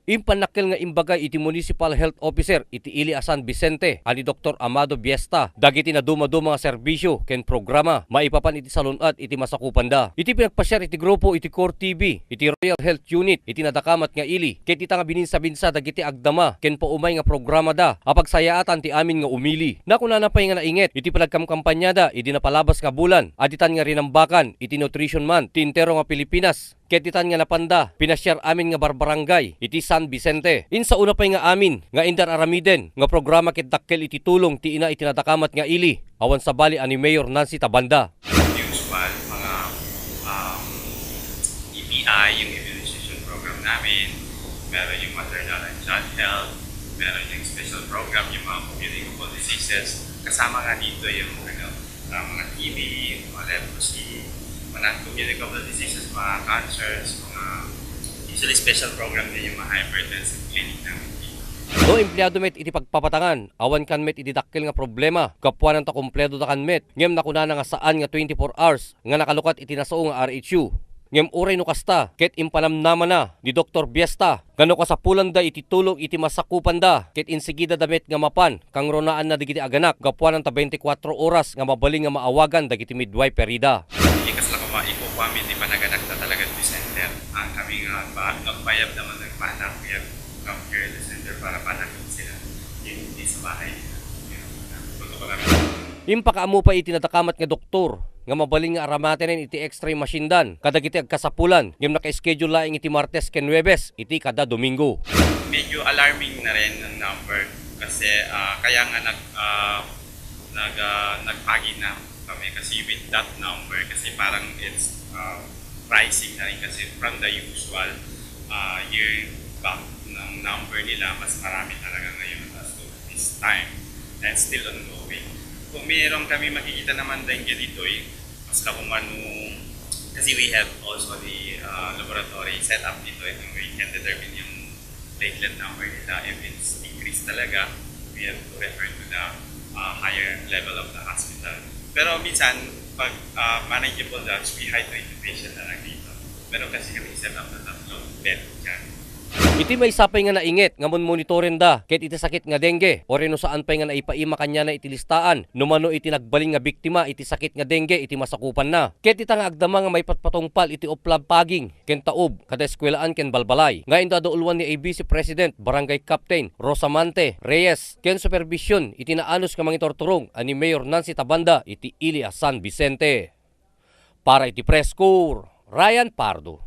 Impanakil nga imbaga iti Municipal Health Officer iti Ili San Vicente ani Dr. Amado Biesta dagiti na dumaduma nga serbisyo ken programa maipapan iti salunat iti masakupan da. Iti pinagpasyar iti grupo iti Core TV iti Royal Health Unit iti nadakamat nga ili ket ita nga bininsa-binsa dagiti agdama ken paumay nga programa da apagsayaatan ti amin nga umili. Nakuna pay nga nainget iti panagkamkampanyada iti napalabas nga bulan aditan nga rinambakan iti Nutrition Month ti entero nga Pilipinas. Ketitan nga napanda, pinasyar amin nga barbarangay, iti San Vicente. Insa una pa'y nga amin, nga indar aramiden, nga programa ket dakkel iti tulong ti ina iti nadakamat nga ili, awan sa bali ani Mayor Nancy Tabanda. Usual, mga EPI, yung immunization program namin, meron yung maternal and child health, meron yung special program, yung mga communicable diseases, kasama nga dito yung mga TB, mga leprosy, mga communicable diseases, mga cancers, mga usually special program din yung mga hypertensive clinic namin dito. No empleyado met iti pagpapatangan, awan kan met iti dakkel nga problema, kapwa nang ta kompleto da kan met, ngem nakuna nga saan nga 24 hours, nga nakalukat iti nasao nga RHU. Ngem uray no kasta, ket impanamnaman na ni Dr. Biesta, gano kasapulan da iti tulong iti masakupan da, ket insigida damit nga mapan, kang ronaan na digiti aganak, kapwa nang ta 24 oras nga mabaling nga maawagan dagiti midwiferida. Ikas lang maikukwami, di pa naganak na talaga di center. Ang kami nga nagbayab naman nagpanak, kaya come-care the center para panakin sila. Yung hindi sa bahay nila. Punto ko namin. Impakaamo pa iti natakamat nga doktor, nga mabaling nga aramaten iti x-ray machine dan, kadagiti agkasapulan, ngem naka-schedule laing iti Martes ken Huwebes, iti kada Domingo. Medyo alarming na rin ang number kasi kaya nga nagpagi na kami kasi with that number kasi parang it's rising na rin kasi from the usual year back ng number nila mas marami talaga ngayon as to this time and still ongoing. Kung mayroon kami makikita naman din dito mas kumano kasi we have also the laboratory set up dito and we can determine yung platelet number nila. If it's increased talaga, we have to refer to the higher level of the hospital. Pero minsan, pag manageable drugs, we hydrate the patient na lang dito. Pero kasi kami set up na tatlong bed dyan. Iti may sapay nga nainget, nga monitorin da, ket iti sakit nga dengue, o rin no saan pa'y nga naipaima kanya na iti listaan, numano iti nagbaling nga biktima, iti sakit nga dengue, iti masakupan na. Ket ita nga agdama nga may patpatungpal, iti uplab-paging, ken taob, kada eskwelaan ken balbalay. Nga inda doulwan ni ABC President, Barangay Captain, Rosamante, Reyes, ken supervision, iti naanos nga mangitorturong, ani Mayor Nancy Tabanda, iti Ili San Vicente. Para iti Press Corps, Ryan Pardo.